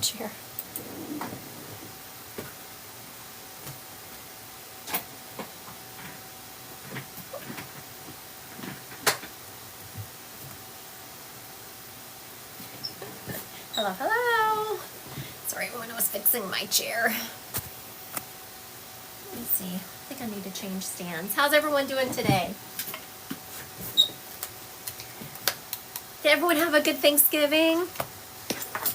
chair. Hello, hello. Sorry, when I was fixing my chair. Let me see. I think I need to change stands. How's everyone doing today? Did everyone have a good Thanksgiving?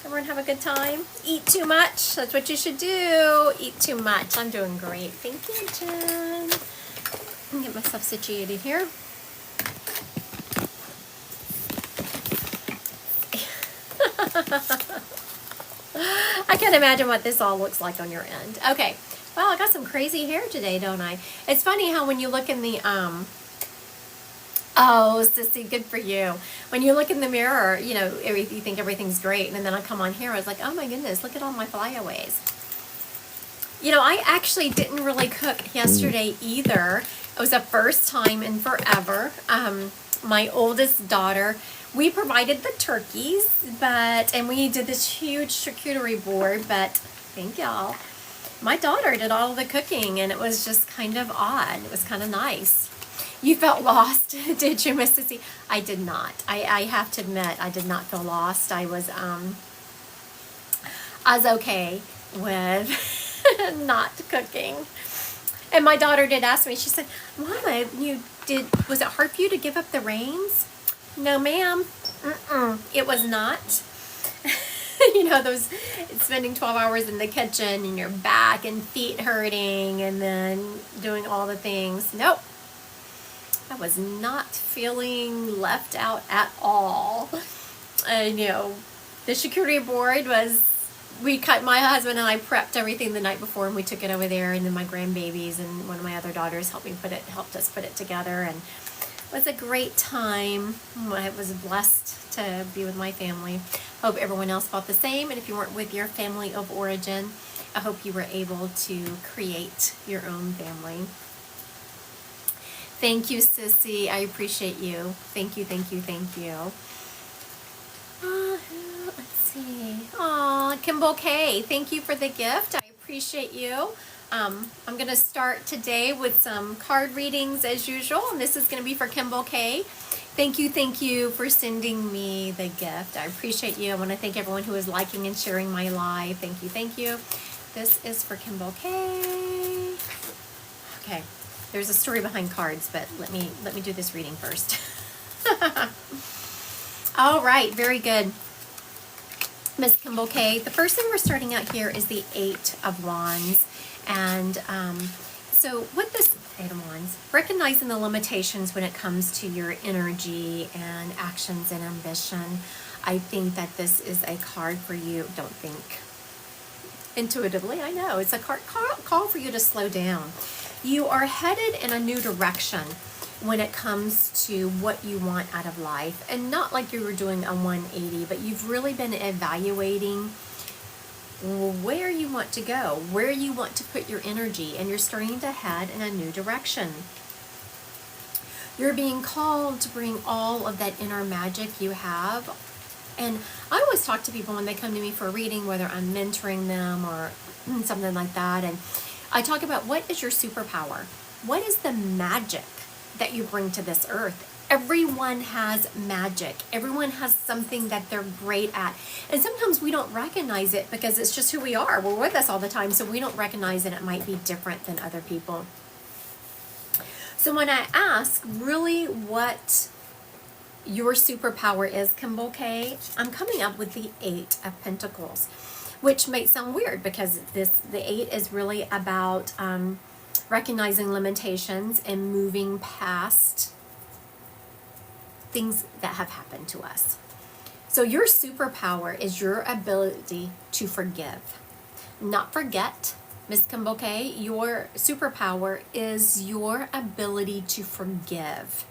Everyone have a good time? Eat too much? That's what you should do. Eat too much. I'm doing great. Thank you, Jen. Let me get myself situated here. I can imagine what this all looks like on your end. Okay. Well, I got some crazy hair today, don't I? It's funny how when you look in the, oh, Sissy, good for you. When you look in the mirror, you know, you think everything's great. And then I come on here, I was like, oh my goodness, look at all my flyaways. You know, I actually didn't really cook yesterday either. It was the first time in forever. My oldest daughter, we provided the turkeys, and we did this huge charcuterie board, but thank y'all. My daughter did all of the cooking, and it was just kind of odd. It was kind of nice. You felt lost, did you, Miss Sissy? I did not. I have to admit, I did not feel lost. I was okay with not cooking. And my daughter did ask me, she said, Mama, was it hard for you to give up the reins? No, ma'am. It was not. You know, those spending 12 hours in the kitchen and your back and feet hurting and then doing all the things. Nope. I was not feeling left out at all. And, you know, the charcuterie board was, my husband and I prepped everything the night before and we took it over there, and then my grandbabies and one of my other daughters helped us put it together, and it was a great time. I was blessed to be with my family. Hope everyone else felt the same, and if you weren't with your family of origin, I hope you were able to create your own family. Thank you, Sissy. I appreciate you. Thank you, thank you, thank you. Let's see. Aw, Kimball K, thank you for the gift. I appreciate you. I'm going to start today with some card readings as usual, and this is going to be for Kimball K. Thank you for sending me the gift. I appreciate you. I want to thank everyone who is liking and sharing my live. Thank you, thank you. This is for Kimball K. Okay. There's a story behind cards, but let me do this reading first. All right, very good. Miss Kimball K. The first thing we're starting out here is the Eight of Wands. And so with this Eight of Wands, recognizing the limitations when it comes to your energy and actions and ambition, I think that this is a card for you. Don't think intuitively, I know. It's a call for you to slow down. You are headed in a new direction when it comes to what you want out of life. And not like you were doing a 180, but you've really been evaluating where you want to go, where you want to put your energy, and you're starting to head in a new direction. You're being called to bring all of that inner magic you have. And I always talk to people when they come to me for a reading, whether I'm mentoring them or something like that, and I talk about what is your superpower? What is the magic that you bring to this earth? Everyone has magic. Everyone has something that they're great at. And sometimes we don't recognize it because it's just who we are. We're with us all the time, so we don't recognize that it might be different than other people. So when I ask really what your superpower is, Kimball K, I'm coming up with the Eight of Pentacles, which might sound weird because the Eight is really about recognizing limitations and moving past things that have happened to us. So your superpower is your ability to forgive. Not forget, Miss Kimball K, your superpower is your ability to forgive.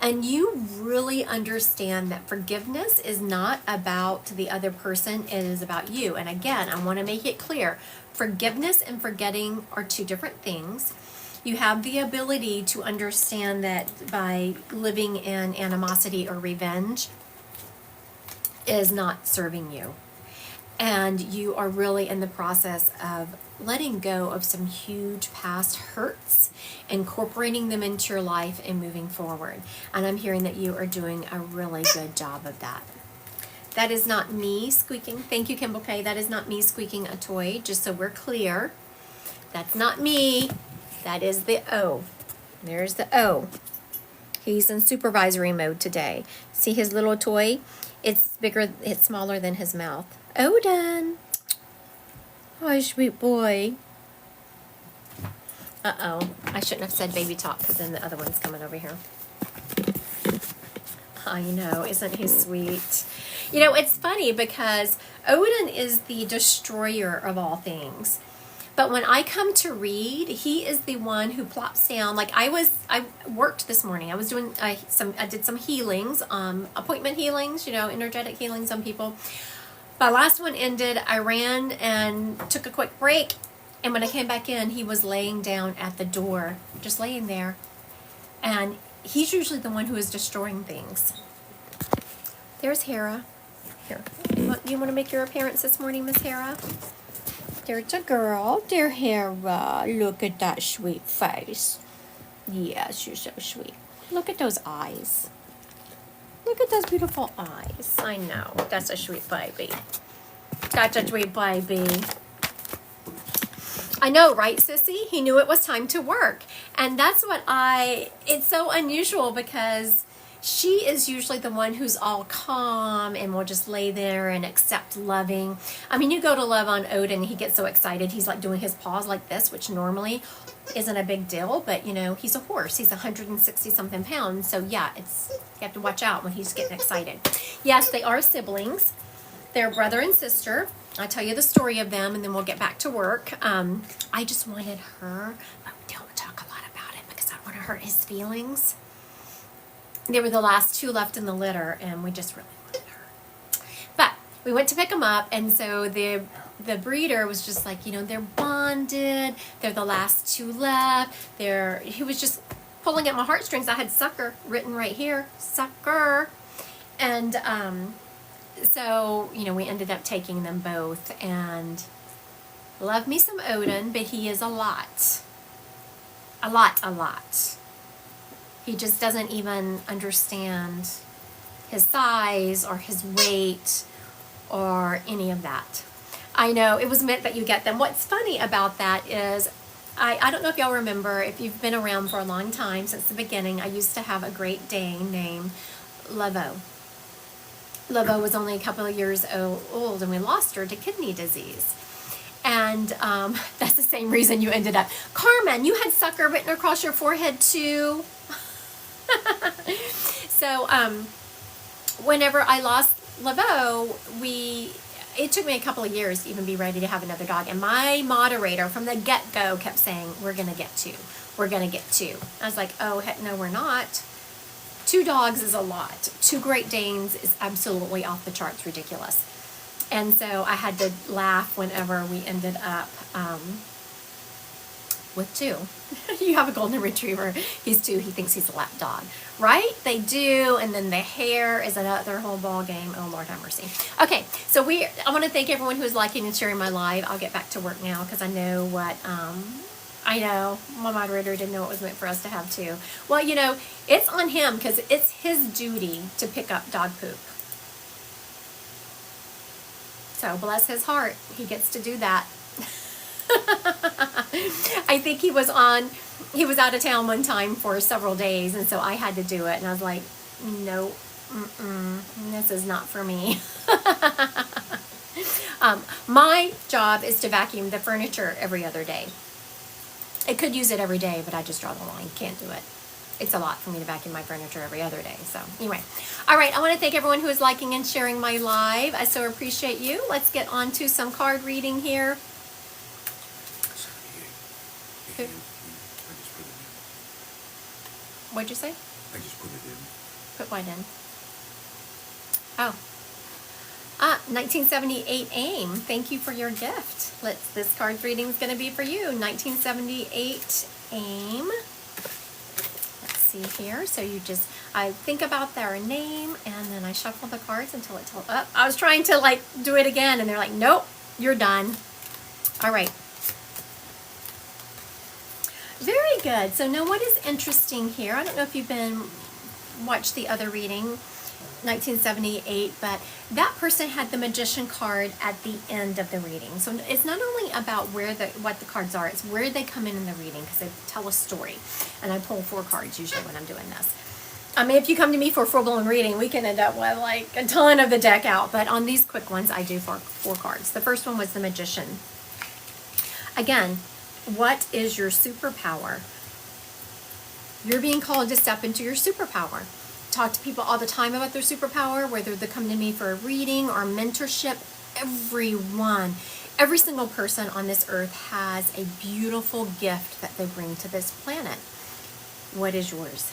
And you really understand that forgiveness is not about the other person, it is about you. And again, I want to make it clear, forgiveness and forgetting are two different things. You have the ability to understand that by living in animosity or revenge is not serving you. and you are really in the process of letting go of some huge past hurts, incorporating them into your life and moving forward. And I'm hearing that you are doing a really good job of that. That is not me squeaking. Thank you, Kimball K. That is not me squeaking a toy, just so we're clear. That's not me. That is the O. There's the O. He's in supervisory mode today. See his little toy? It's bigger, it's smaller than his mouth. Odin. Hi, sweet boy. Uh-oh. I shouldn't have said baby talk because then the other one's coming over here. I know, isn't he sweet? You know, it's funny because Odin is the destroyer of all things. But when I come to read, he is the one who plops down. Like I worked this morning. I was doing I did some healings, appointment healings, you know, energetic healings on people. My last one ended. I ran and took a quick break. And when I came back in, he was laying down at the door, just laying there. And he's usually the one who is destroying things. There's Hera. Here, you want to make your appearance this morning, Miss Hera? There's a girl. Dear Hera. Look at that sweet face. Yes, you're so sweet. Look at those eyes. Look at those beautiful eyes. I know. That's a sweet baby. That's a sweet baby. I know, right, Sissy? He knew it was time to work. And that's what it's so unusual because she is usually the one who's all calm and will just lay there and accept loving. I mean, you go to love on Odin, he gets so excited. He's like doing his paws like this, which normally isn't a big deal, but you know, he's a horse. He's 160 something pounds. So yeah, you have to watch out when he's getting excited. Yes, they are siblings. They're brother and sister. I'll tell you the story of them and then we'll get back to work. I just wanted her, but don't talk a lot about it because I don't want to hurt his feelings. They were the last two left in the litter, and we just really wanted her. But we went to pick them up, and so the breeder was just like, you know, they're bonded. They're the last two left. He was just pulling at my heartstrings. I had Sucker written right here, Sucker, and so you know, we ended up taking them both. And love me some Odin, but he is a lot. He just doesn't even understand his size or his weight or any of that. I know, it was meant that you get them. What's funny about that is, I don't know if y'all remember, if you've been around for a long time, since the beginning, I used to have a Great Dane named Laveau. Laveau was only a couple of years old and we lost her to kidney disease. And that's the same reason you ended up. Carmen, you had Sucker written across your forehead too. So whenever I lost Laveau, it took me a couple of years to even be ready to have another dog. And my moderator from the get-go kept saying, we're going to get two. We're going to get two. I was like, oh, heck no, we're not. 2 dogs is a lot. 2 Great Danes is absolutely off the charts ridiculous. And so I had to laugh whenever we ended up with 2. You have a golden retriever. He's 2. He thinks he's a lap dog. Right? They do. And then the hair is another whole ball game. Oh, Lord have mercy. Okay. So I want to thank everyone who is liking and sharing my live. I'll get back to work now because I know what, I know my moderator didn't know it was meant for us to have 2. Well, you know, it's on him because it's his duty to pick up dog poop. So bless his heart. He gets to do that. I think he was out of town one time for several days, and so I had to do it, and I was like, no, this is not for me. My job is to vacuum the furniture every other day. I could use it every day, but I just draw the line. Can't do it. It's a lot for me to vacuum my furniture every other day. So anyway, all right, I want to thank everyone who is liking and sharing my live. I so appreciate you. Let's get on to some card reading here. What'd you say? I just put it in. Put what in? Oh. 1978 AIM. Thank you for your gift. This card reading is going to be for you. 1978 AIM. Let's see here. So I think about their name, and then I shuffle the cards until it tells, I was trying to like do it again, and they're like, nope, you're done. All right. Very good. So now what is interesting here, I don't know if you've watched the other reading, 1978, but that person had the Magician card at the end of the reading. So it's not only about what the cards are, it's where they come in the reading, because they tell a story. And I pull 4 cards usually when I'm doing this. I mean, if you come to me for a full-blown reading, we can end up with like a ton of the deck out. But on these quick ones, I do 4 cards. The first one was the Magician. Again, what is your superpower? You're being called to step into your superpower. Talk to people all the time about their superpower, whether they come to me for a reading or mentorship. Every single person on this earth has a beautiful gift that they bring to this planet. What is yours?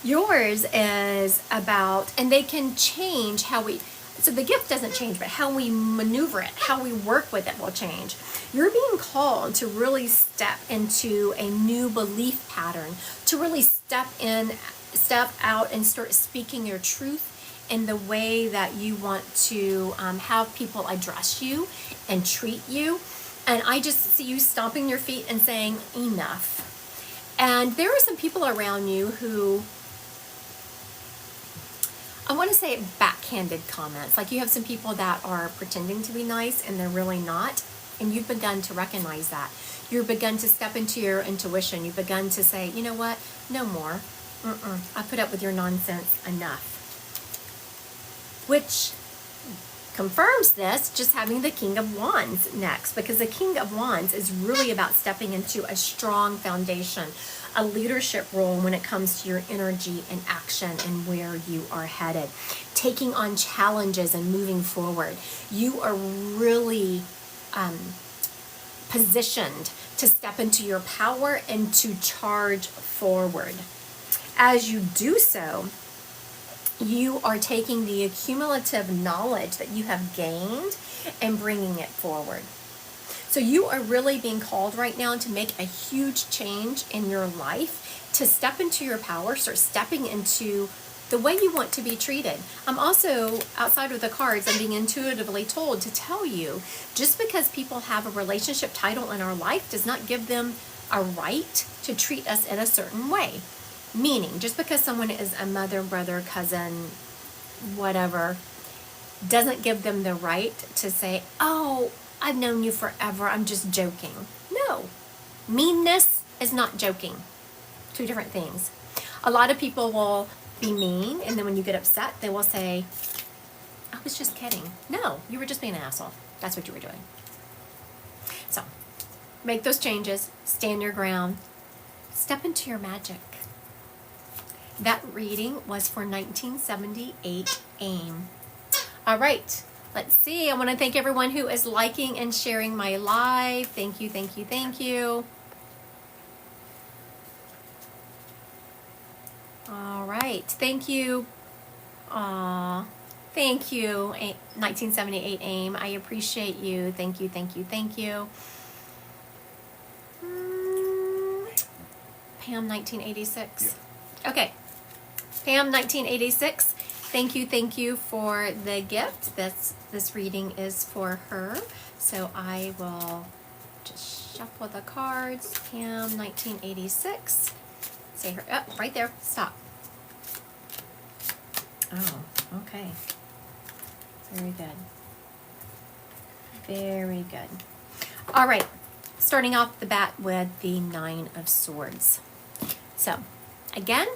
Yours is about, and they can change so the gift doesn't change, but how we maneuver it, how we work with it will change. You're being called to really step into a new belief pattern, to really step out and start speaking your truth in the way that you want to have people address you and treat you. And I just see you stomping your feet and saying, enough. And there are some people around you who, I want to say backhanded comments. Like you have some people that are pretending to be nice and they're really not. And you've begun to recognize that. You've begun to step into your intuition. You've begun to say, you know what? No more. I put up with your nonsense enough. Which confirms this, just having the King of Wands next. Because the King of Wands is really about stepping into a strong foundation, a leadership role when it comes to your energy and action and where you are headed. Taking on challenges and moving forward. You are really positioned to step into your power and to charge forward. As you do so, you are taking the accumulative knowledge that you have gained and bringing it forward. So you are really being called right now to make a huge change in your life, to step into your power, start stepping into the way you want to be treated. I'm also, outside of the cards, I'm being intuitively told to tell you, just because people have a relationship title in our life does not give them a right to treat us in a certain way. Meaning, just because someone is a mother, brother, cousin, whatever, doesn't give them the right to say, oh, I've known you forever, I'm just joking. No. Meanness is not joking. 2 different things. A lot of people will be mean, and then when you get upset, they will say, I was just kidding. No, you were just being an asshole. That's what you were doing. So, make those changes, stand your ground, step into your magic. That reading was for 1978 AIM. All right, let's see. I want to thank everyone who is liking and sharing my live. Thank you, thank you, thank you. All right, thank you. Thank you, 1978 AIM. I appreciate you. Thank you, thank you, thank you. Pam, 1986. Yeah. Okay. Pam, 1986, thank you for the gift. This reading is for her. So I will just shuffle the cards. Pam, 1986. Say her, oh, right there, stop. Oh, okay. Very good. Very good. All right, starting off the bat with the 9 of Swords. So, again,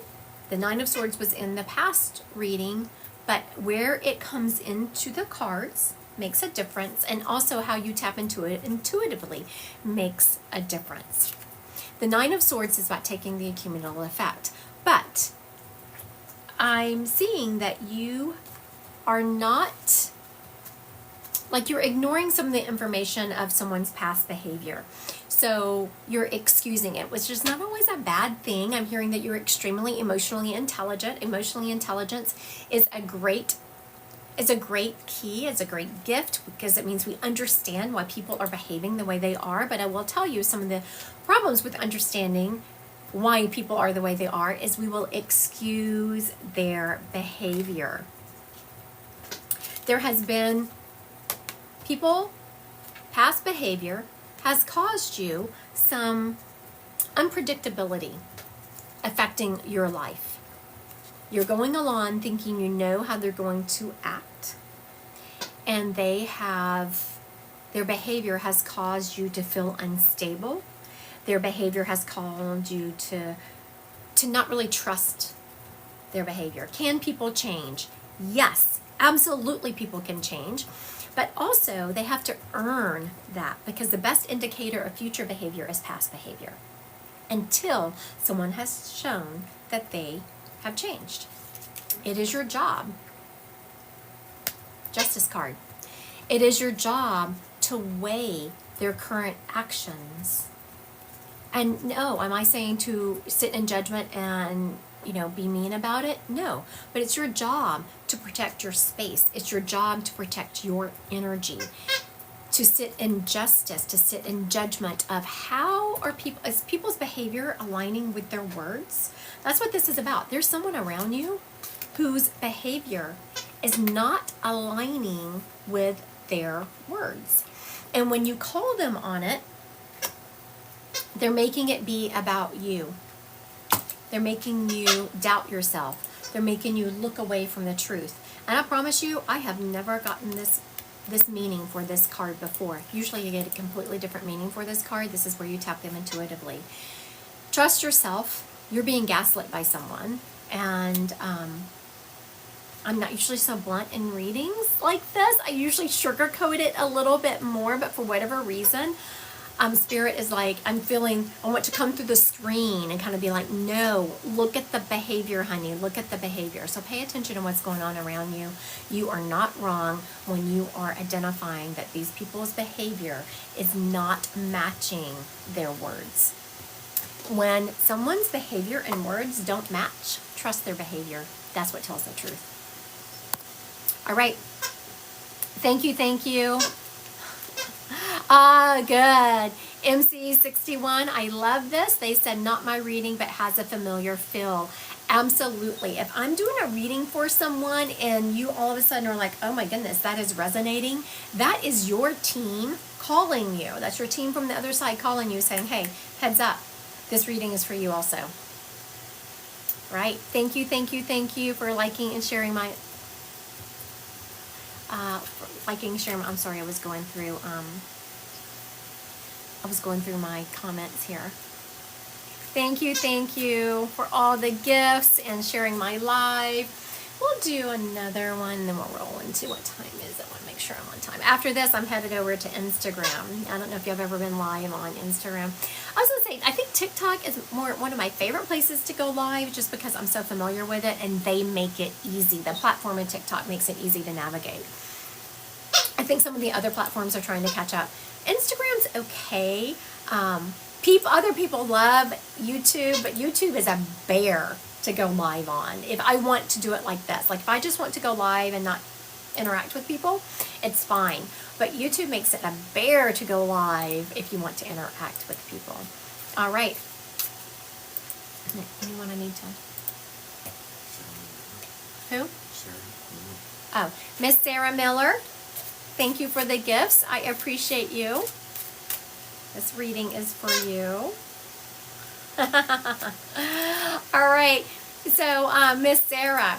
the 9 of Swords was in the past reading, but where it comes into the cards makes a difference, and also how you tap into it intuitively makes a difference. The 9 of Swords is about taking the cumulative effect, but I'm seeing that you are not, like you're ignoring some of the information of someone's past behavior. So you're excusing it, which is not always a bad thing. I'm hearing that you're extremely emotionally intelligent. Emotionally intelligence is a great key, it's a great gift, because it means we understand why people are behaving the way they are. But I will tell you some of the problems with understanding why people are the way they are is we will excuse their behavior. There has been past behavior has caused you some unpredictability affecting your life. You're going along thinking you know how they're going to act, and their behavior has caused you to feel unstable. Their behavior has caused you to not really trust their behavior. Can people change? Yes, absolutely people can change. But also they have to earn that, because the best indicator of future behavior is past behavior until someone has shown that they have changed. It is your job, Justice card. It is your job to weigh their current actions. And no, am I saying to sit in judgment and, be mean about it? No, but it's your job to protect your space. It's your job to protect your energy, to sit in justice, to sit in judgment of is people's behavior aligning with their words? That's what this is about. There's someone around you whose behavior is not aligning with their words. And when you call them on it, they're making it be about you. They're making you doubt yourself. They're making you look away from the truth. And I promise you, I have never gotten this meaning for this card before. Usually you get a completely different meaning for this card. This is where you tap them intuitively. Trust yourself. You're being gaslit by someone. And I'm not usually so blunt in readings like this. I usually sugarcoat it a little bit more, but for whatever reason, Spirit is like, I want to come through the screen and kind of be like, no, look at the behavior, honey. Look at the behavior. So pay attention to what's going on around you. You are not wrong when you are identifying that these people's behavior is not matching their words. When someone's behavior and words don't match, trust their behavior. That's what tells the truth. All right. Thank you. Good. MC61, I love this. They said, not my reading, but has a familiar feel. Absolutely. If I'm doing a reading for someone and you all of a sudden are like, oh my goodness, that is resonating, that is your team calling you. That's your team from the other side calling you saying, hey, heads up, this reading is for you also. Right? Thank you for liking and sharing my... I'm sorry, I was going through my comments here. Thank you for all the gifts and sharing my live. We'll do another one, and then we'll roll into what time is it. I want to make sure I'm on time. After this, I'm headed over to Instagram. I don't know if you've ever been live on Instagram. I was going to say, I think TikTok is one of my favorite places to go live just because I'm so familiar with it, and they make it easy. The platform in TikTok makes it easy to navigate. I think some of the other platforms are trying to catch up. Instagram's okay. Other people love YouTube, but YouTube is a bear to go live on. If I want to do it like this, like if I just want to go live and not interact with people, it's fine. But YouTube makes it a bear to go live if you want to interact with people. All right. Anyone I need to? Who? Oh, Miss Sarah Miller. Thank you for the gifts. I appreciate you. This reading is for you. All right. So, Miss Sarah,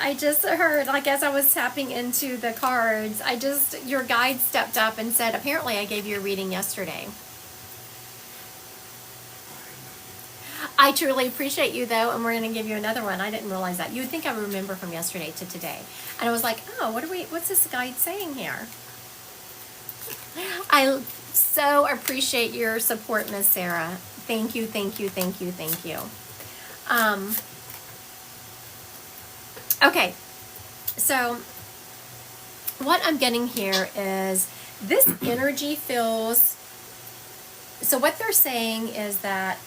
I just heard, like as I was tapping into the cards, your guide stepped up and said, apparently I gave you a reading yesterday. I truly appreciate you, though, and we're going to give you another one. I didn't realize that. You would think I would remember from yesterday to today. And I was like, oh, what's this guide saying here? I so appreciate your support, Miss Sarah. Thank you. Okay, so what I'm getting here is this energy feels... So what they're saying is that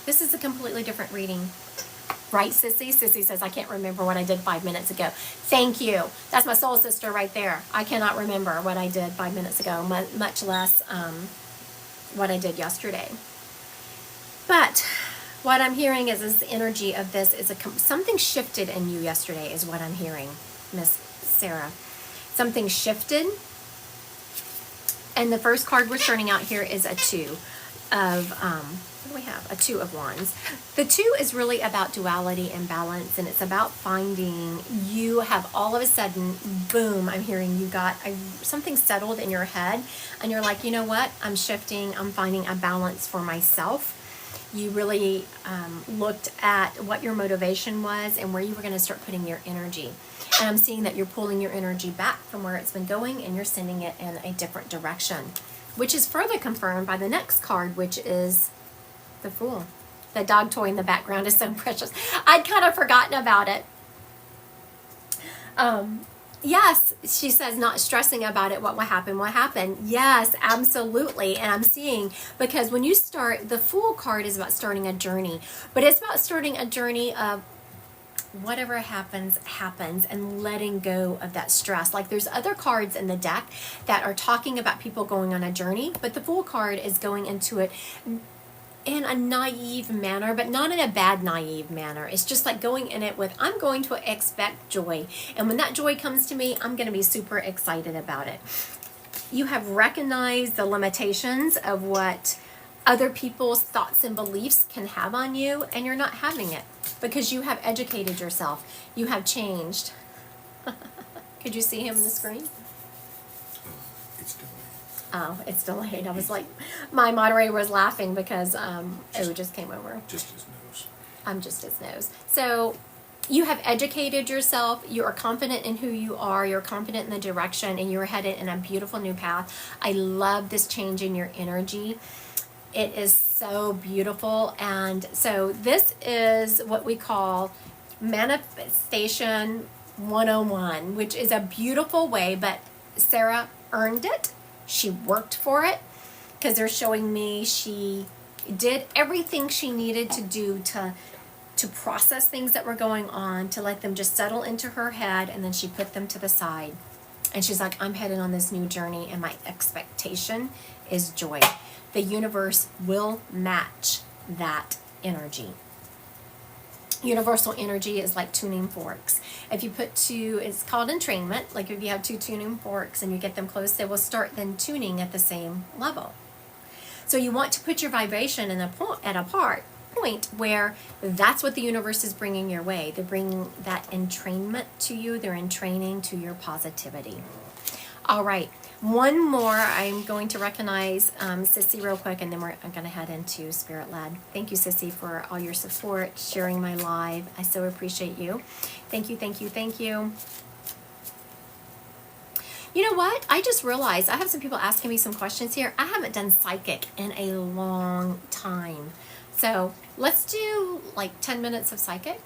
this is a completely different reading. Right, Sissy? Sissy says, I can't remember what I did 5 minutes ago. Thank you. That's my soul sister right there. I cannot remember what I did 5 minutes ago, much less what I did yesterday. But what I'm hearing is this energy of this is something shifted in you yesterday is what I'm hearing, Miss Sarah. Something shifted. And the first card we're starting out here is a 2 of, what do we have? A 2 of Wands. The 2 is really about duality and balance, and it's about finding you have all of a sudden, boom, I'm hearing you got something settled in your head, and you're like, you know what? I'm shifting. I'm finding a balance for myself. You really looked at what your motivation was and where you were going to start putting your energy. And I'm seeing that you're pulling your energy back from where it's been going and you're sending it in a different direction, which is further confirmed by the next card, which is the Fool. The dog toy in the background is so precious. I'd kind of forgotten about it. Yes, she says, not stressing about it. What will happen? What happened? Yes, absolutely. And I'm seeing, because when you start, the Fool card is about starting a journey, but it's about starting a journey of whatever happens, happens, and letting go of that stress. Like there's other cards in the deck that are talking about people going on a journey, but the Fool card is going into it in a naive manner, but not in a bad naive manner. It's just like going in it with, I'm going to expect joy. And when that joy comes to me, I'm going to be super excited about it. You have recognized the limitations of what other people's thoughts and beliefs can have on you, and you're not having it because you have educated yourself. You have changed. Could you see him on the screen? It's delayed. Oh, it's delayed. I was like, my moderator was laughing because just came over. Just his nose. I'm just his nose. So you have educated yourself. You are confident in who you are. You're confident in the direction, and you're headed in a beautiful new path. I love this change in your energy. It is so beautiful. And so this is what we call Manifestation 101, which is a beautiful way, but Sarah earned it. She worked for it, because they're showing me she did everything she needed to do to process things that were going on, to let them just settle into her head, and then she put them to the side. And she's like, I'm headed on this new journey, and my expectation is joy. The universe will match that energy. Universal energy is like tuning forks. If you put it's called entrainment, like if you have 2 tuning forks and you get them close, they will start then tuning at the same level. So you want to put your vibration at a point where that's what the universe is bringing your way. They're bringing that entrainment to you. They're entraining to your positivity. All right. One more. I'm going to recognize Sissy real quick, and then I'm going to head into Spirit Led. Thank you, Sissy, for all your support, sharing my live. I so appreciate you. Thank you, thank you, thank you. You know what? I just realized I have some people asking me some questions here. I haven't done psychic in a long time. So let's do like 10 minutes of psychic.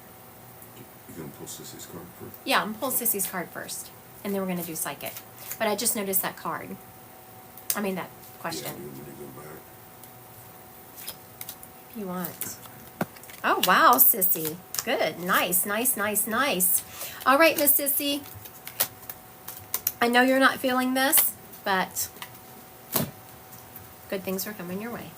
You going to pull Sissy's card first? Yeah, I'm going to pull Sissy's card first, and then we're going to do psychic. But I just noticed that card. I mean, that question. Yeah, you want me to go back? If you want. Oh, wow, Sissy. Good. Nice, nice, nice, nice. All right, Miss Sissy. I know you're not feeling this, but good things are coming your way.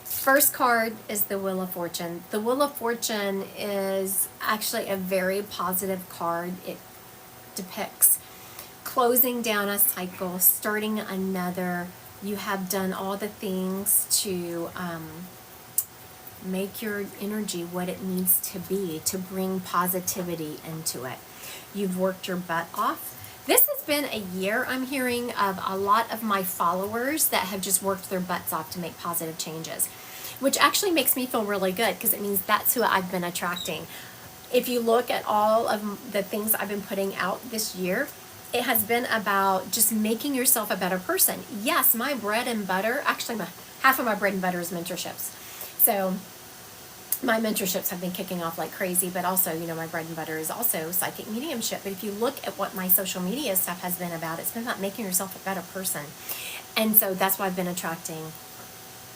First card is the Wheel of Fortune. The Wheel of Fortune is actually a very positive card. It depicts closing down a cycle, starting another. You have done all the things to make your energy what it needs to be, to bring positivity into it. You've worked your butt off. This has been a year, I'm hearing, of a lot of my followers that have just worked their butts off to make positive changes, which actually makes me feel really good, because it means that's who I've been attracting. If you look at all of the things I've been putting out this year, it has been about just making yourself a better person. Yes, my bread and butter, actually half of my bread and butter is mentorships. So my mentorships have been kicking off like crazy, but also, my bread and butter is also psychic mediumship. But if you look at what my social media stuff has been about, it's been about making yourself a better person. And so that's why I've been attracting.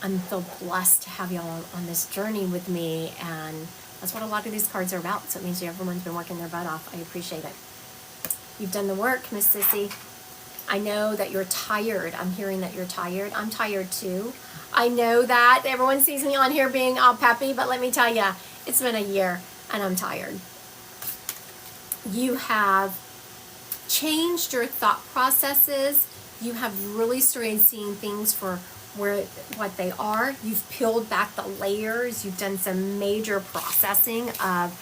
I'm so blessed to have y'all on this journey with me, and that's what a lot of these cards are about. So it means everyone's been working their butt off. I appreciate it. You've done the work, Miss Sissy. I know that you're tired. I'm hearing that you're tired. I'm tired too. I know that everyone sees me on here being all peppy, but let me tell you, it's been a year and I'm tired. You have changed your thought processes. You have really started seeing things for what they are. You've peeled back the layers. You've done some major processing of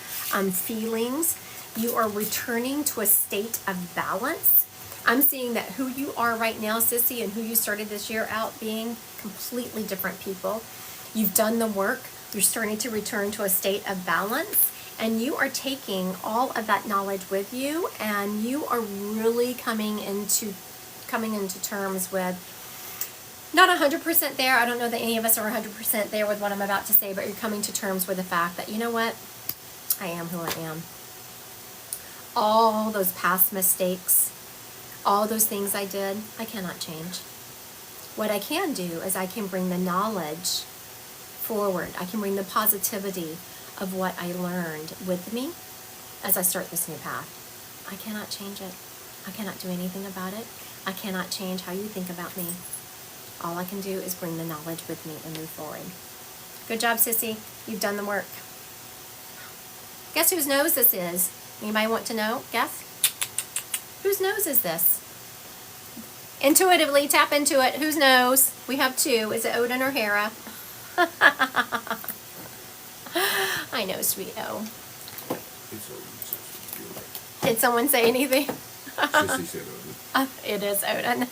feelings. You are returning to a state of balance. I'm seeing that who you are right now, Sissy, and who you started this year out being, completely different people. You've done the work. You're starting to return to a state of balance. And you are taking all of that knowledge with you, and you are really coming into terms with, not 100% there. I don't know that any of us are 100% there with what I'm about to say, but you're coming to terms with the fact that, you know what? I am who I am. All those past mistakes, all those things I did, I cannot change. What I can do is I can bring the knowledge forward. I can bring the positivity of what I learned with me as I start this new path. I cannot change it. I cannot do anything about it. I cannot change how you think about me. All I can do is bring the knowledge with me and move forward. Good job, Sissy. You've done the work. Guess whose nose this is? Anybody want to know? Guess? Whose nose is this? Intuitively, tap into it. Whose nose? We have two. Is it Odin or Hera? I know, sweet O. It's Odin. You're right. Did someone say anything? Sissy said Odin. It is Odin.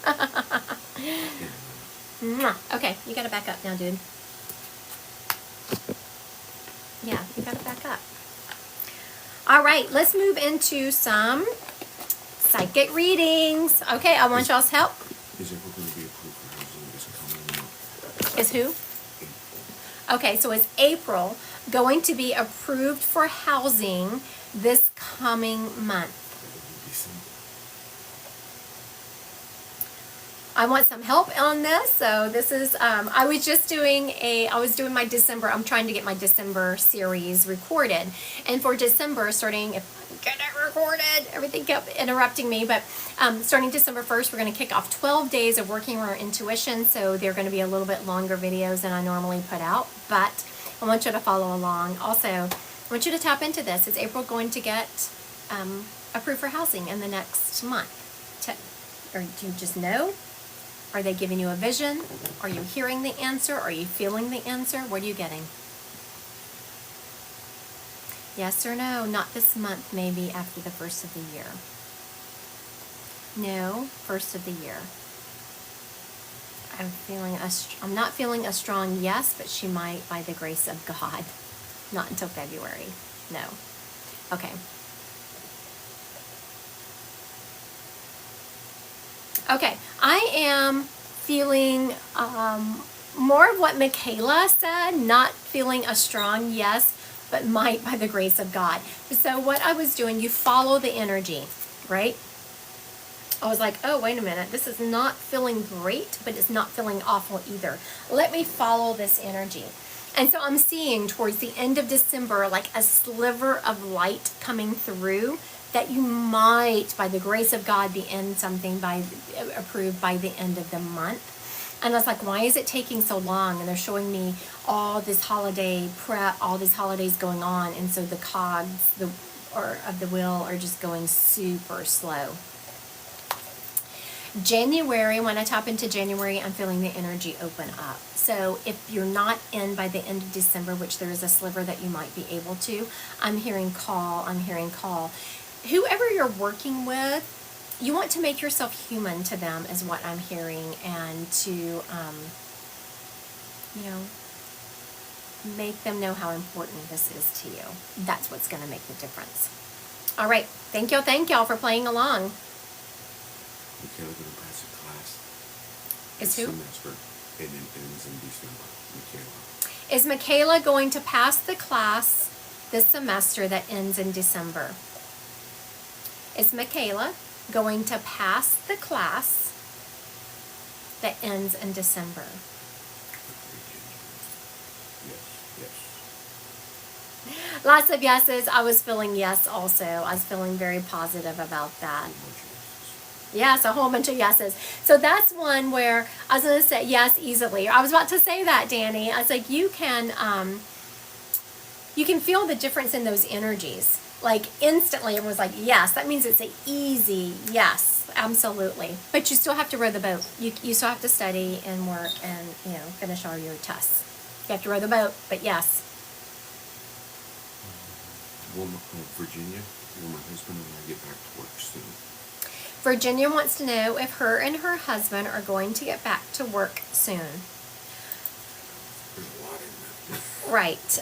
Mwah. Okay, you gotta back up now, dude. Yeah, you gotta back up. All right, let's move into some psychic readings. Okay, I want y'all's help. Is April going to be approved for housing this coming month? Is who? April. Okay, so is April going to be approved for housing this coming month? I want some help on this. So this is, I was doing my December, I'm trying to get my December series recorded. And for December, starting, if I can get it recorded, everything kept interrupting me, but starting December 1st, we're going to kick off 12 days of working on our intuition. So they're going to be a little bit longer videos than I normally put out, but I want you to follow along. Also, I want you to tap into this. Is April going to get approved for housing in the next month? Or do you just know? Are they giving you a vision? Are you hearing the answer? Are you feeling the answer? What are you getting? Yes or no? Not this month, maybe after the first of the year. No, first of the year. I'm not feeling a strong yes, but she might by the grace of God. Not until February. No. Okay. Okay, I am feeling more of what Michaela said, not feeling a strong yes, but might by the grace of God. So what I was doing, you follow the energy, right? I was like, oh, wait a minute, this is not feeling great, but it's not feeling awful either. Let me follow this energy. And so I'm seeing towards the end of December, like a sliver of light coming through, that you might, by the grace of God, be in something approved by the end of the month. And I was like, why is it taking so long? And they're showing me all this holiday prep, all these holidays going on. And so the cogs of the wheel are just going super slow. January, when I tap into January, I'm feeling the energy open up. So if you're not in by the end of December, which there is a sliver that you might be able to, I'm hearing call. Whoever you're working with, you want to make yourself human to them is what I'm hearing, and to, make them know how important this is to you. That's what's going to make the difference. All right. Thank y'all for playing along. Michaela going to pass a class. Is who? Semester, and it ends in December. Michaela. Is Michaela going to pass the class this semester that ends in December? Is Michaela going to pass the class that ends in December? Yes. Lots of yeses. I was feeling yes also. I was feeling very positive about that. Yes, a whole bunch of yeses. So that's one where I was going to say yes easily. I was about to say that, Danny. I was like, you can feel the difference in those energies. Like instantly, everyone's like, yes. That means it's an easy yes, absolutely. But you still have to row the boat. You still have to study and work and finish all your tests. You have to row the boat, but yes. Virginia, will my husband and I get back to work soon? Virginia wants to know if her and her husband are going to get back to work soon. There's a lot in that. Right.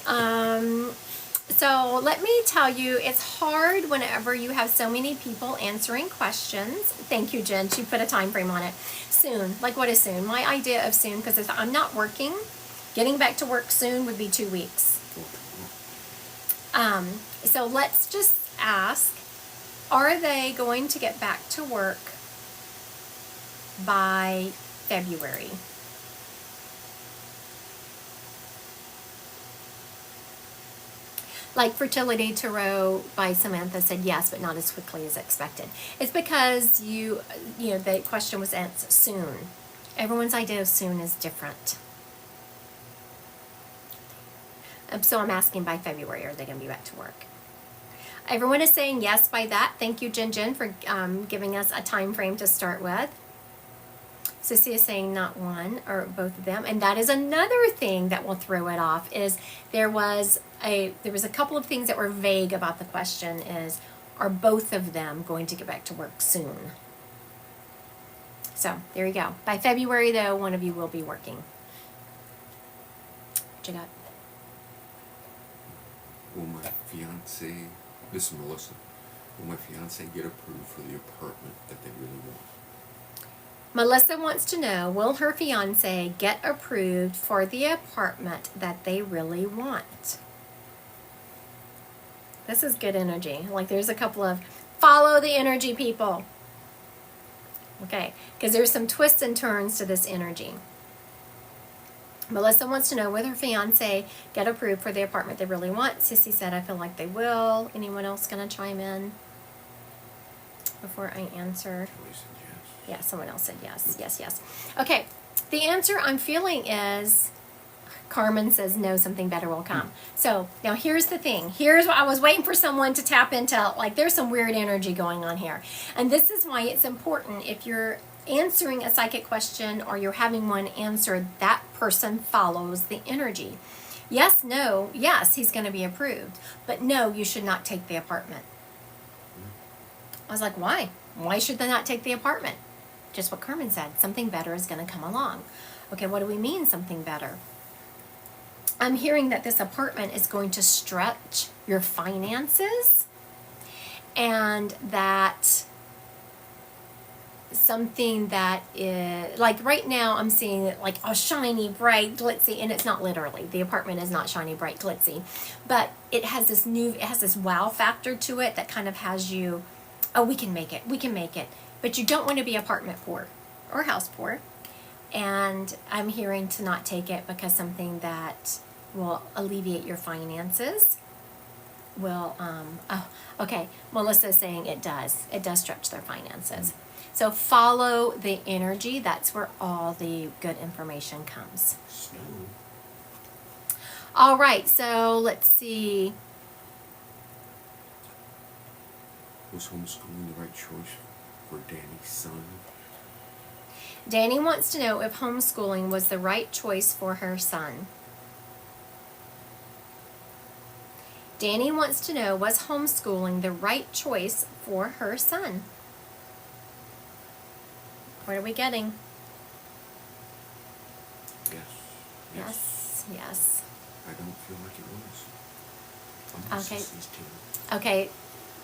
So let me tell you, it's hard whenever you have so many people answering questions. Thank you, Jen. She put a time frame on it. Soon. Like, what is soon? My idea of soon, because if I'm not working, getting back to work soon would be 2 weeks. So let's just ask, are they going to get back to work by February? Like Fertility Tarot by Samantha said yes, but not as quickly as expected. It's because the question was answered soon. Everyone's idea of soon is different. So I'm asking by February, are they going to be back to work? Everyone is saying yes by that. Thank you, Jen, for giving us a time frame to start with. Sissy is saying not one or both of them. And that is another thing that will throw it off is there was a couple of things that were vague about the question is, are both of them going to get back to work soon? So there you go. By February, though, one of you will be working. What you got? Will my fiance, this is Melissa, will my fiance get approved for the apartment that they really want? Melissa wants to know, will her fiance get approved for the apartment that they really want? This is good energy. Like there's a couple of follow the energy people. Okay, because there's some twists and turns to this energy. Melissa wants to know, will her fiance get approved for the apartment they really want? Sissy said, I feel like they will. Anyone else going to chime in before I answer? Kelly said yes. Yeah, someone else said yes. Yes. Okay, the answer I'm feeling is, Carmen says no, something better will come. So now here's the thing. Here's what I was waiting for someone to tap into. Like there's some weird energy going on here. And this is why it's important if you're answering a psychic question or you're having one answered, that person follows the energy. Yes, no, yes, he's going to be approved. But no, you should not take the apartment. I was like, why? Why should they not take the apartment? Just what Carmen said. Something better is going to come along. Okay, what do we mean something better? I'm hearing that this apartment is going to stretch your finances and that something that is, like right now I'm seeing it like a shiny, bright, glitzy, and it's not literally. The apartment is not shiny, bright, glitzy, but it has this wow factor to it that kind of has you, oh, we can make it. But you don't want to be apartment poor or house poor. And I'm hearing to not take it because something that will alleviate your finances will, okay, Melissa's saying it does stretch their finances. So follow the energy. That's where all the good information comes. Snow. All right, so let's see. Was homeschooling the right choice for Danny's son? Danny wants to know if homeschooling was the right choice for her son. Danny wants to know, was homeschooling the right choice for her son? What are we getting? Yes. I don't feel like it was. I'm on Okay. Sissy's team. Okay,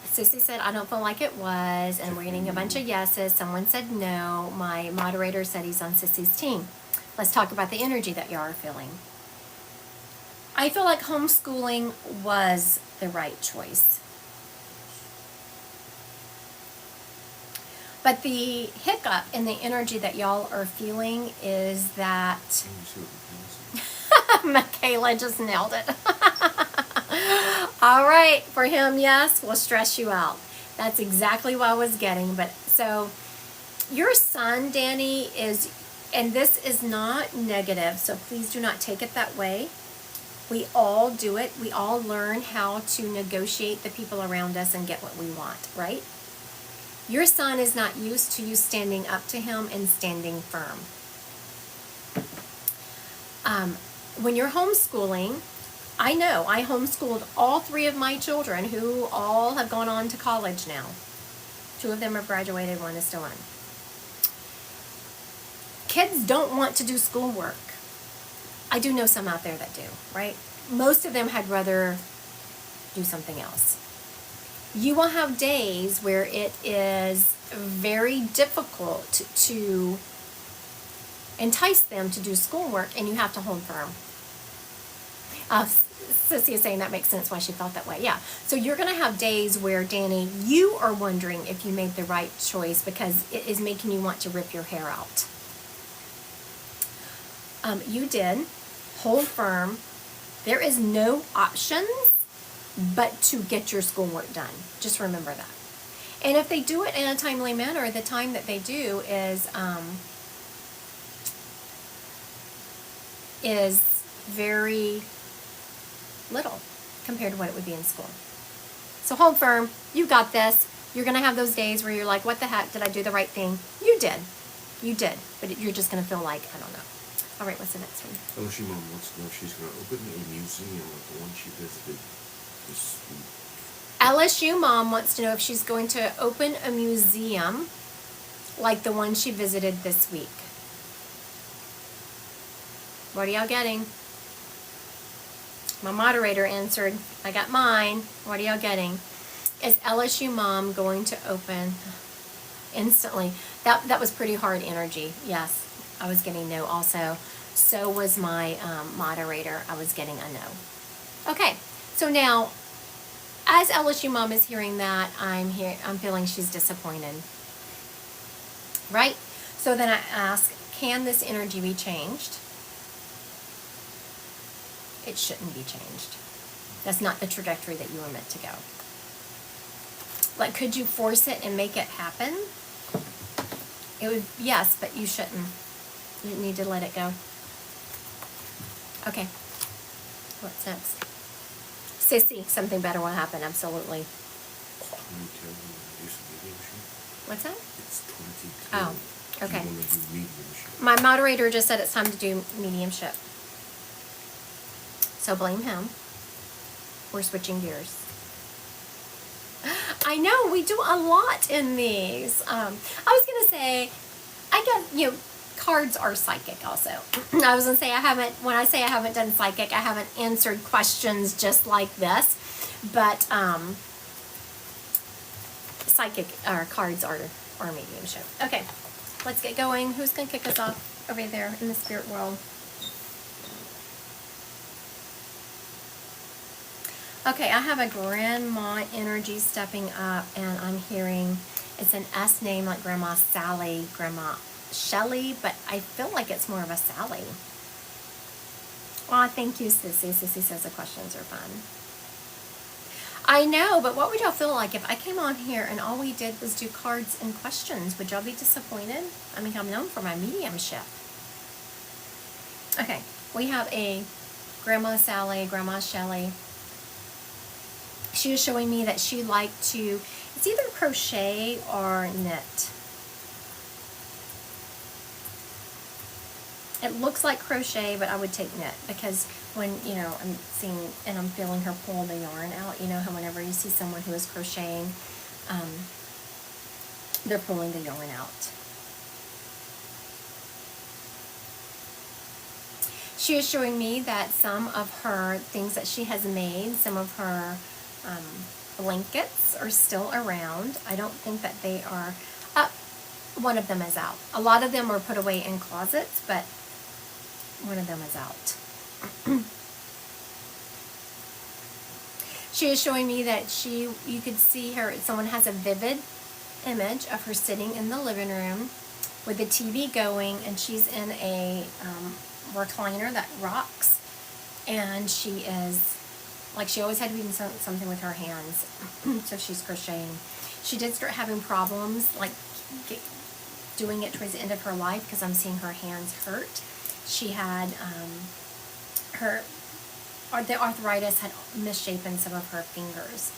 Sissy said, I don't feel like it was, and we're getting a bunch of yeses. Someone said no. My moderator said he's on Sissy's team. Let's talk about the energy that you are feeling. I feel like homeschooling was the right choice. But the hiccup in the energy that y'all are feeling is that Can you see what the Michaela just nailed it. All right, for him, yes, will stress you out. That's exactly what I was getting. But so Your son, Danny, is, and this is not negative, so please do not take it that way. We all do it. We all learn how to negotiate the people around us and get what we want, right? Your son is not used to you standing up to him and standing firm. When you're homeschooling, I know I homeschooled all 3 of my children who all have gone on to college now. 2 of them have graduated, 1 is still on. Kids don't want to do schoolwork. I do know some out there that do, right? Most of them had rather do something else. You will have days where it is very difficult to entice them to do schoolwork, and you have to hold firm. Sissy is saying that makes sense why she felt that way. Yeah. So you're going to have days where, Danny, you are wondering if you made the right choice because it is making you want to rip your hair out. You did. Hold firm. There is no options but to get your schoolwork done. Just remember that. And if they do it in a timely manner, the time that they do is very little compared to what it would be in school. So hold firm. You got this. You're going to have those days where you're like, what the heck? Did I do the right thing? You did. You did. But you're just going to feel like, I don't know. All right, what's the next one? LSU mom wants to know if she's going to open a museum like the one she visited this week. LSU mom wants to know if she's going to open a museum like the one she visited this week. What are y'all getting? My moderator answered. I got mine. What are y'all getting? Is LSU mom going to open instantly? That was pretty hard energy. Yes, I was getting no also. So was my moderator. I was getting a no. Okay, so now, as LSU mom is hearing that, I'm feeling she's disappointed. Right? So then I ask, can this energy be changed? It shouldn't be changed. That's not the trajectory that you were meant to go. Like, could you force it and make it happen? It would, yes, but you shouldn't. You need to let it go. Okay. What's next? Sissy, something better will happen, absolutely. 2010, do some mediumship. What's that? It's 2010. Oh, okay. Do you want to do mediumship? My moderator just said it's time to do mediumship. So blame him. We're switching gears. I know, we do a lot in these. I was going to say, I guess, cards are psychic also. I was going to say, when I say I haven't done psychic, I haven't answered questions just like this. But psychic cards are mediumship. Okay, let's get going. Who's going to kick us off over there in the spirit world? Okay, I have a grandma energy stepping up, and I'm hearing it's an S name like Grandma Sally, Grandma Shelly, but I feel like it's more of a Sally. Aw, thank you, Sissy. Sissy says the questions are fun. I know, but what would y'all feel like if I came on here and all we did was do cards and questions? Would y'all be disappointed? I mean, I'm known for my mediumship. Okay, we have a Grandma Sally, Grandma Shelly. She was showing me that she liked to, it's either crochet or knit. It looks like crochet, but I would take knit because when, I'm seeing and I'm feeling her pull the yarn out, how whenever you see someone who is crocheting, they're pulling the yarn out. She is showing me that some of her things that she has made, some of her blankets are still around. I don't think that they are up. One of them is out. A lot of them are put away in closets, but one of them is out. She is showing me that you could see her, someone has a vivid image of her sitting in the living room with the TV going, and she's in a recliner that rocks, and she is, like she always had to be doing something with her hands, so she's crocheting. She did start having problems, like doing it towards the end of her life because I'm seeing her hands hurt. She had the arthritis had misshapen some of her fingers.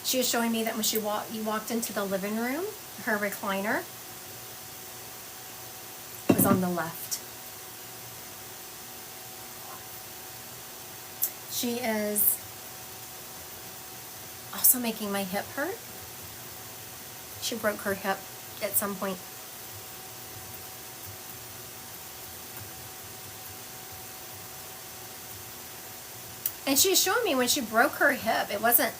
She was showing me that when you walked into the living room, her recliner was on the left. She is also making my hip hurt. She broke her hip at some point. And she was showing me when she broke her hip, it wasn't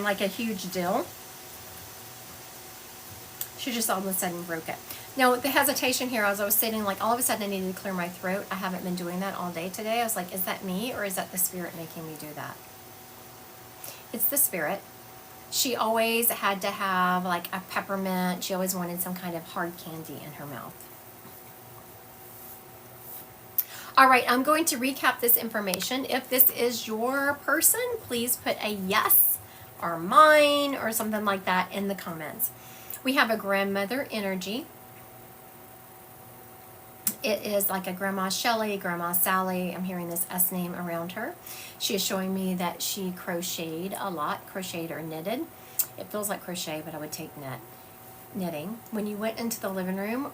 like a huge deal. She just all of a sudden broke it. Now, the hesitation here, as I was sitting, like all of a sudden I needed to clear my throat. I haven't been doing that all day today. I was like, is that me or is that the spirit making me do that? It's the spirit. She always had to have like a peppermint. She always wanted some kind of hard candy in her mouth. All right, I'm going to recap this information. If this is your person, please put a yes or mine or something like that in the comments. We have a grandmother energy. It is like a Grandma Shelley, Grandma Sally. I'm hearing this S name around her. She is showing me that she crocheted a lot, crocheted or knitted. It feels like crochet, but I would take knitting. When you went into the living room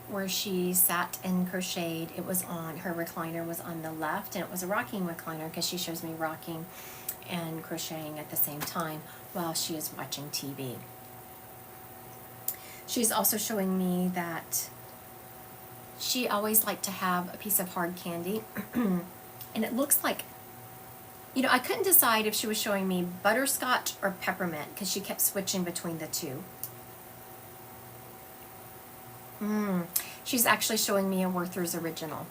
where she sat and crocheted, it was on, her recliner was on the left, and it was a rocking recliner because she shows me rocking and crocheting at the same time while she is watching TV. She's also showing me that she always liked to have a piece of hard candy. And it looks like, you know, I couldn't decide if she was showing me butterscotch or peppermint because she kept switching between the two. She's actually showing me a Werther's Original.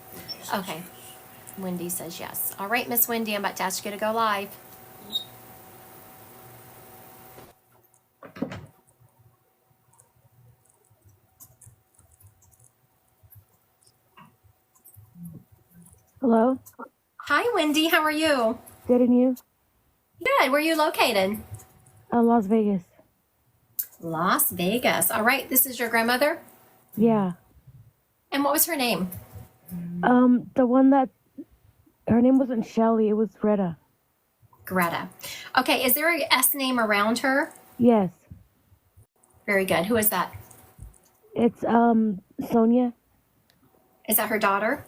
Okay. Wendy says yes. All right, Miss Wendy, I'm about to ask you to go live. Hello? Hi, Wendy. How are you? Good, and you? Good. Where are you located? Las Vegas. Las Vegas. All right. This is your grandmother? Yeah. And what was her name? The one that, her name wasn't Shelly, it was Greta. Greta. Okay. Is there a S name around her? Yes. Very good. Who is that? It's, Sonia. Is that her daughter?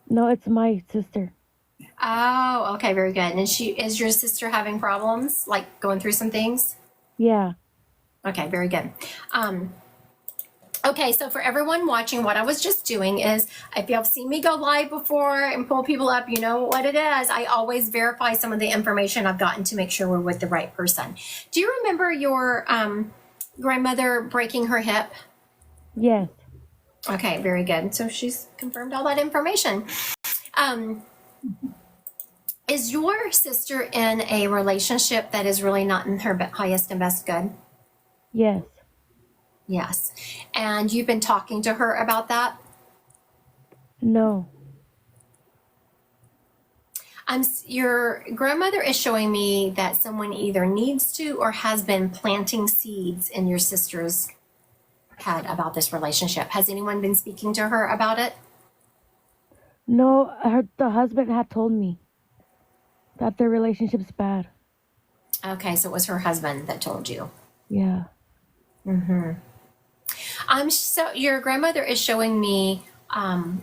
No, it's my sister. Oh, okay. Very good. And is your sister having problems, like going through some things? Yeah. Okay. Very good. Okay, so for everyone watching, what I was just doing is, if you've seen me go live before and pull people up, you know what it is. I always verify some of the information I've gotten to make sure we're with the right person. Do you remember your grandmother breaking her hip? Yes. Okay, very good. So she's confirmed all that information. Is your sister in a relationship that is really not in her highest and best good? Yes. Yes. And you've been talking to her about that? No. Your grandmother is showing me that someone either needs to or has been planting seeds in your sister's head about this relationship. Has anyone been speaking to her about it? No, the husband had told me that their relationship's bad. Okay, so it was her husband that told you. Yeah. So your grandmother is showing me,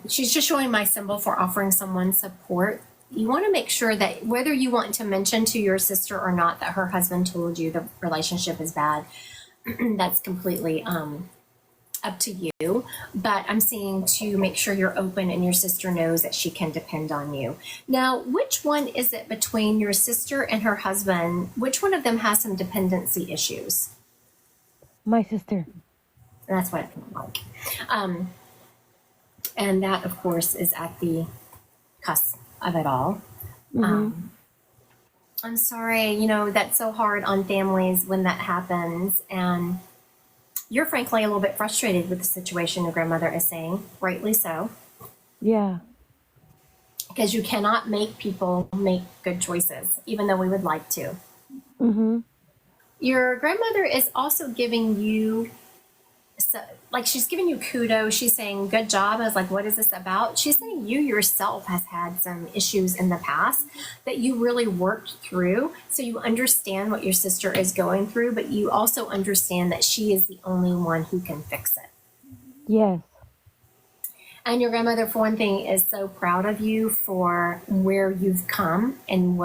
she's just showing my symbol for offering someone support. You want to make sure that whether you want to mention to your sister or not that her husband told you the relationship is bad, that's completely up to you. But I'm seeing to make sure you're open and your sister knows that she can depend on you. Now, which one is it between your sister and her husband? Which one of them has some dependency issues? My sister. That's what it felt like. And that, of course, is at the cusp of it all. I'm sorry, you know, that's so hard on families when that happens. And you're frankly a little bit frustrated with the situation, your grandmother is saying, rightly so. Yeah. Because you cannot make people make good choices, even though we would like to. Your grandmother is also giving you, so, like, she's giving you kudos. She's saying, good job. I was like, what is this about? She's saying you yourself has had some issues in the past that you really worked through. So you understand what your sister is going through, but you also understand that she is the only one who can fix it. Yes. And your grandmother, for one thing, is so proud of you for where you've come and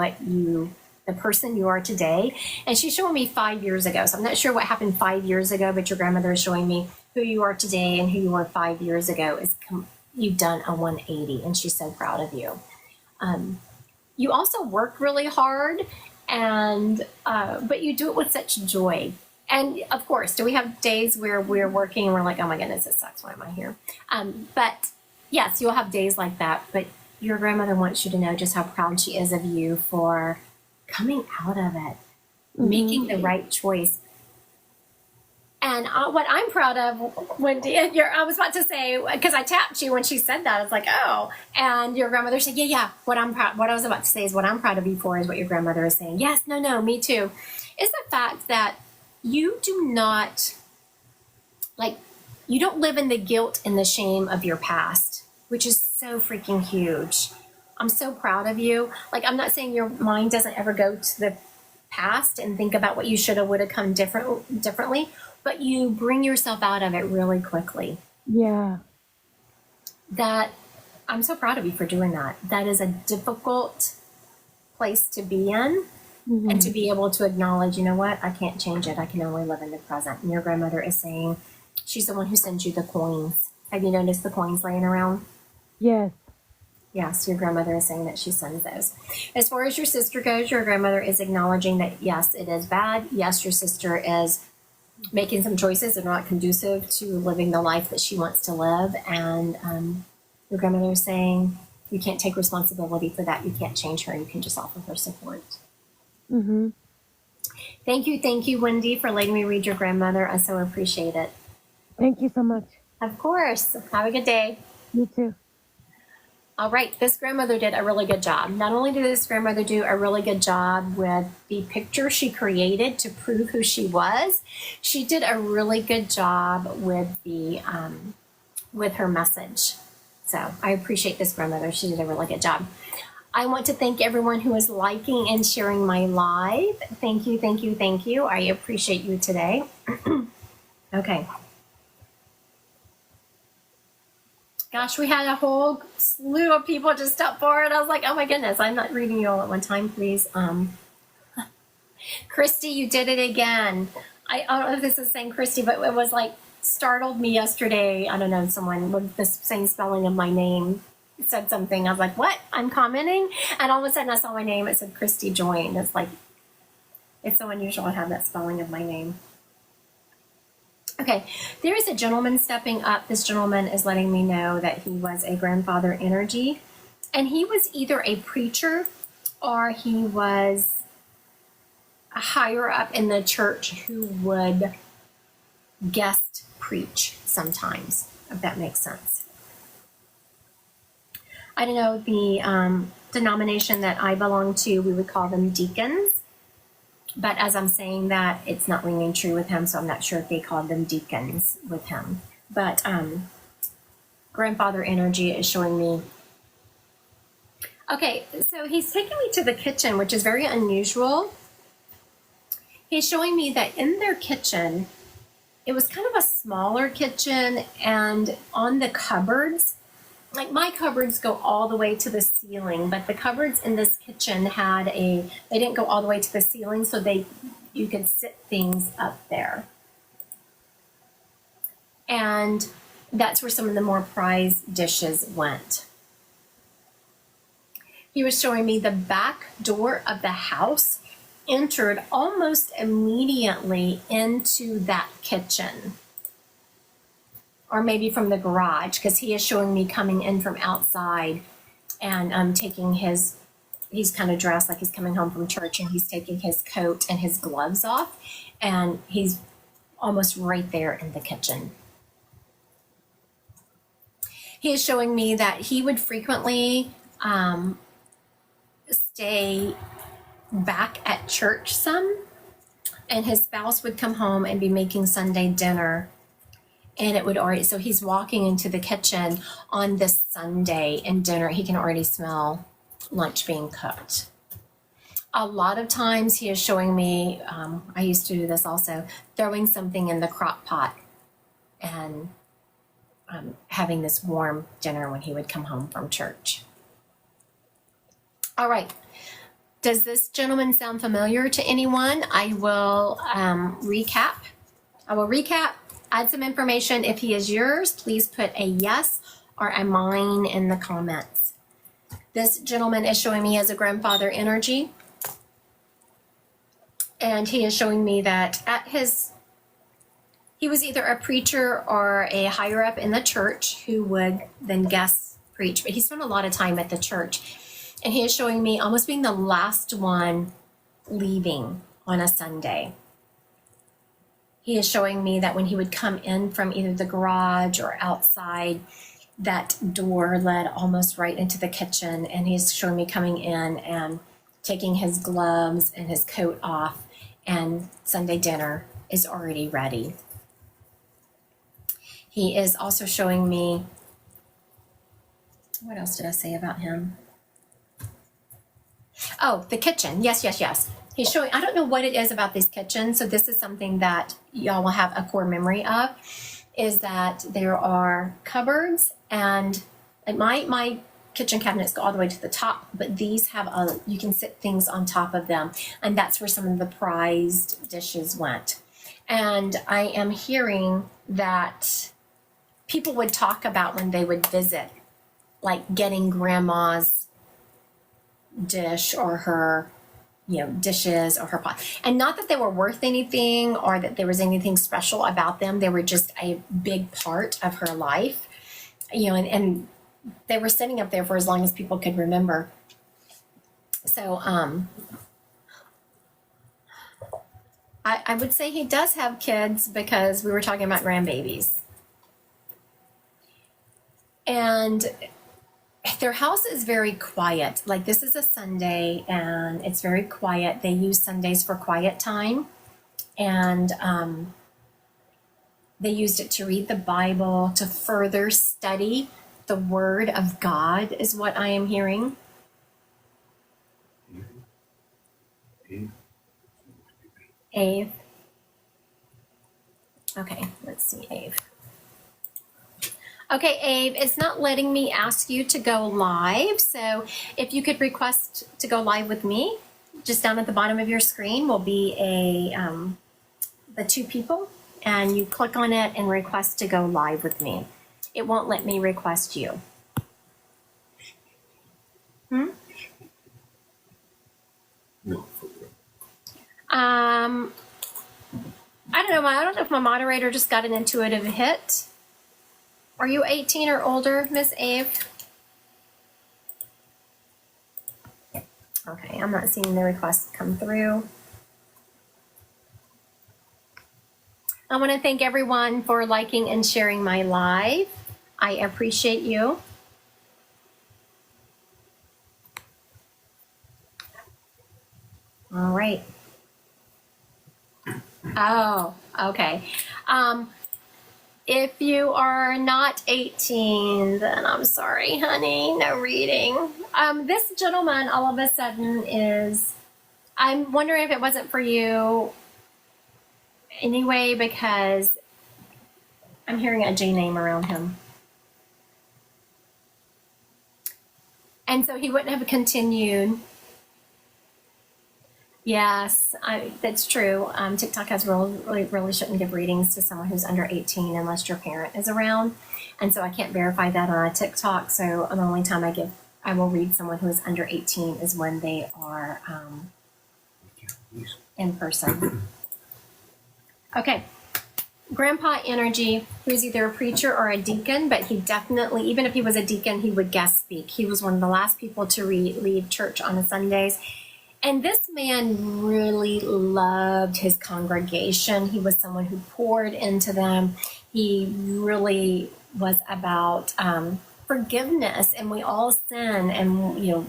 the person you are today. And she's showing me 5 years ago. So I'm not sure what happened 5 years ago, but your grandmother is showing me who you are today and who you were 5 years ago. You've done a 180, and she's so proud of you. You also work really hard, and but you do it with such joy. And of course, do we have days where we're working and we're like, oh my goodness, it sucks. Why am I here? But yes, you'll have days like that. But your grandmother wants you to know just how proud she is of you for coming out of it, making the right choice. And what I'm proud of, Wendy, I was about to say, because I tapped you when she said that, I was like, oh. And your grandmother said, yeah. What I was about to say is what I'm proud of you for is what your grandmother is saying. Yes, no, me too. Is the fact that you do not, you don't live in the guilt and the shame of your past, which is so freaking huge. I'm so proud of you. Like, I'm not saying your mind doesn't ever go to the past and think about what you should have, would have come differently, but you bring yourself out of it really quickly. Yeah. That, I'm so proud of you for doing that. That is a difficult place to be in. And to be able to acknowledge, you know what, I can't change it. I can only live in the present. And your grandmother is saying she's the one who sends you the coins. Have you noticed the coins laying around? Yes. Yes, your grandmother is saying that she sends those. As far as your sister goes, your grandmother is acknowledging that, yes, it is bad. Yes, your sister is making some choices that are not conducive to living the life that she wants to live. And your grandmother is saying you can't take responsibility for that. You can't change her. You can just offer her support. Thank you, Wendy, for letting me read your grandmother. I so appreciate it. Thank you so much. Of course. Have a good day. You too. All right. This grandmother did a really good job. Not only did this grandmother do a really good job with the picture she created to prove who she was, she did a really good job with with her message. So I appreciate this grandmother. She did a really good job. I want to thank everyone who is liking and sharing my live. Thank you. I appreciate you today. Okay. Gosh, we had a whole slew of people just step forward. I was like, oh my goodness, I'm not reading you all at one time, please. Christy, you did it again. I don't know if this is saying Christy, but it was like startled me yesterday. I don't know, someone with the same spelling of my name said something. I was like, what? I'm commenting? And all of a sudden I saw my name. It said Christy joined. It's like, it's so unusual to have that spelling of my name. Okay, there is a gentleman stepping up. This gentleman is letting me know that he was a grandfather energy. And he was either a preacher or he was a higher up in the church who would guest preach sometimes, if that makes sense. I don't know, the denomination that I belong to, we would call them deacons. But as I'm saying that, it's not ringing true with him, so I'm not sure if they called them deacons with him. But grandfather energy is showing me. Okay, so he's taking me to the kitchen, which is very unusual. He's showing me that in their kitchen, it was kind of a smaller kitchen, and on the cupboards, like my cupboards go all the way to the ceiling, but the cupboards in this kitchen they didn't go all the way to the ceiling, so you could sit things up there. And that's where some of the more prized dishes went. He was showing me the back door of the house entered almost immediately into that kitchen. Or maybe from the garage, because he is showing me coming in from outside and taking he's kind of dressed like he's coming home from church, and he's taking his coat and his gloves off, and he's almost right there in the kitchen. He is showing me that he would frequently stay back at church some, and his spouse would come home and be making Sunday dinner. And it would already, so he's walking into the kitchen on this Sunday and dinner. He can already smell lunch being cooked. A lot of times he is showing me, I used to do this also, throwing something in the crock pot and having this warm dinner when he would come home from church. All right. Does this gentleman sound familiar to anyone? I will recap. Add some information. If he is yours, please put a yes or a mine in the comments. This gentleman is showing me as a grandfather energy. And he is showing me that he was either a preacher or a higher up in the church who would then guest preach, but he spent a lot of time at the church. And he is showing me almost being the last one leaving on a Sunday. He is showing me that when he would come in from either the garage or outside, that door led almost right into the kitchen. And he's showing me coming in and taking his gloves and his coat off, and Sunday dinner is already ready. He is also showing me, what else did I say about him? Oh, the kitchen. Yes. He's showing, I don't know what it is about this kitchen. So this is something that y'all will have a core memory of, is that there are cupboards, and my kitchen cabinets go all the way to the top, but these have you can sit things on top of them. And that's where some of the prized dishes went. And I am hearing that people would talk about when they would visit, like getting grandma's dish or her, dishes or her pot. And not that they were worth anything or that there was anything special about them. They were just a big part of her life, and they were sitting up there for as long as people could remember. So, I would say he does have kids, because we were talking about grandbabies. And their house is very quiet. Like, this is a Sunday and it's very quiet. They use Sundays for quiet time. And they used it to read the Bible, to further study the Word of God, is what I am hearing. Ave. Okay, let's see, Ave. Okay, Abe, it's not letting me ask you to go live. So if you could request to go live with me, just down at the bottom of your screen will be the two people, and you click on it and request to go live with me. It won't let me request you. No. I don't know. I don't know if my moderator just got an intuitive hit. Are you 18 or older, Miss Ave? Okay, I'm not seeing the request come through. I want to thank everyone for liking and sharing my live. I appreciate you. All right. Oh, okay. If you are not 18, then I'm sorry, honey, no reading. This gentleman all of a sudden I'm wondering if it wasn't for you anyway, because I'm hearing a J name around him. And so he wouldn't have continued. Yes, that's true. TikTok has really shouldn't give readings to someone who's under 18 unless your parent is around. And so I can't verify that on a TikTok. So the only time I will read someone who is under 18 is when they are in person. Okay. Grandpa energy, who's either a preacher or a deacon, but he definitely, even if he was a deacon, he would guest speak. He was one of the last people to lead church on the Sundays. And this man really loved his congregation. He was someone who poured into them. He really was about forgiveness, and we all sin, and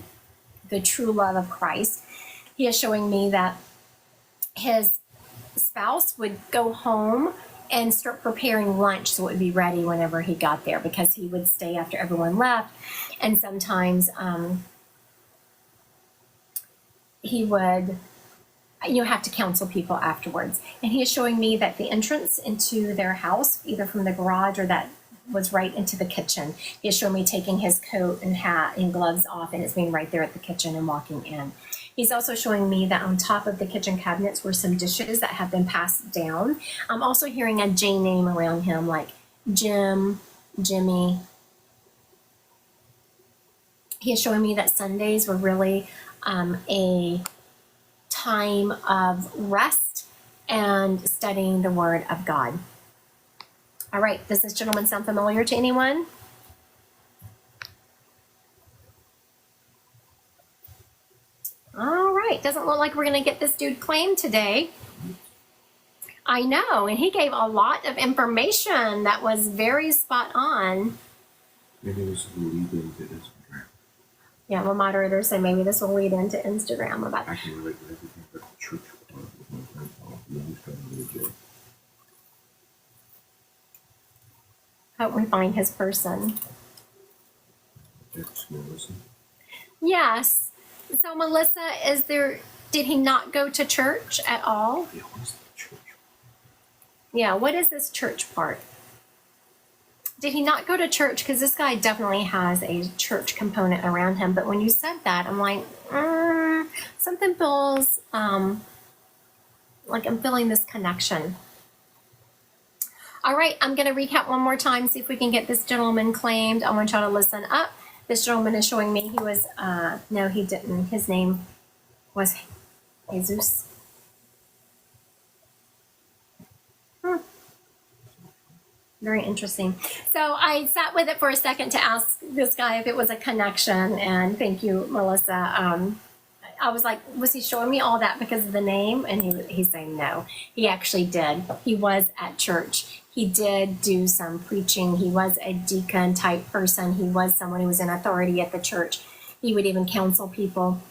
the true love of Christ. He is showing me that his spouse would go home and start preparing lunch so it would be ready whenever he got there, because he would stay after everyone left. And sometimes he would have to counsel people afterwards. And he is showing me that the entrance into their house, either from the garage or that was right into the kitchen. He is showing me taking his coat and hat and gloves off, and it's being right there at the kitchen and walking in. He's also showing me that on top of the kitchen cabinets were some dishes that have been passed down. I'm also hearing a J name around him, like Jim, Jimmy. He is showing me that Sundays were really a time of rest and studying the Word of God. All right, does this gentleman sound familiar to anyone? All right, doesn't look like we're going to get this dude claimed today. I know, and he gave a lot of information that was very spot on. Maybe this will lead into Instagram. Yeah, well, moderators say maybe this will lead into Instagram about. I can relate to everything but the church. With my friend Paul. He always coming to the jail. Hope we find his person. That's Melissa. Yes. So Melissa, did he not go to church at all? He always at church. Yeah, what is this church part? Did he not go to church? Because this guy definitely has a church component around him. But when you said that, I'm like, something feels like I'm feeling this connection. All right, I'm going to recap one more time, see if we can get this gentleman claimed. I want y'all to listen up. This gentleman is showing me he was, no, he didn't. His name was Jesus. Very interesting. So I sat with it for a second to ask this guy if it was a connection, and thank you, Melissa. I was like, was he showing me all that because of the name? And he's saying no. He actually did. He was at church. He did do some preaching. He was a deacon type person. He was someone who was in authority at the church. He would even counsel people.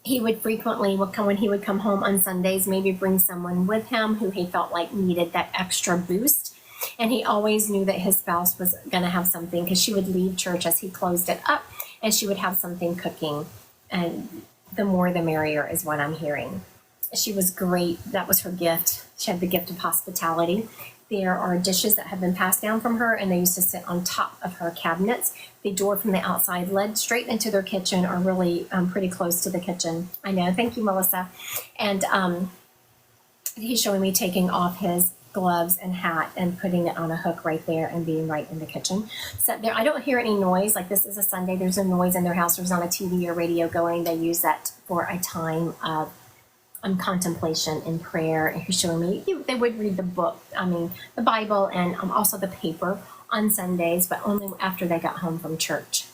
He would frequently, when he would come home on Sundays, maybe bring someone with him who he felt like needed that extra boost. And he always knew that his spouse was going to have something, because she would leave church as he closed it up, and she would have something cooking. And the more the merrier is what I'm hearing. She was great. That was her gift. She had the gift of hospitality. There are dishes that have been passed down from her, and they used to sit on top of her cabinets. The door from the outside led straight into their kitchen, or really pretty close to the kitchen. I know. Thank you, Melissa. And he's showing me taking off his gloves and hat and putting it on a hook right there and being right in the kitchen. So there, I don't hear any noise. Like, this is a Sunday. There's no noise in their house. There's not a TV or radio going. They use that for a time of contemplation and prayer. And he's showing me they would read the book, the Bible, and also the paper on Sundays, but only after they got home from church.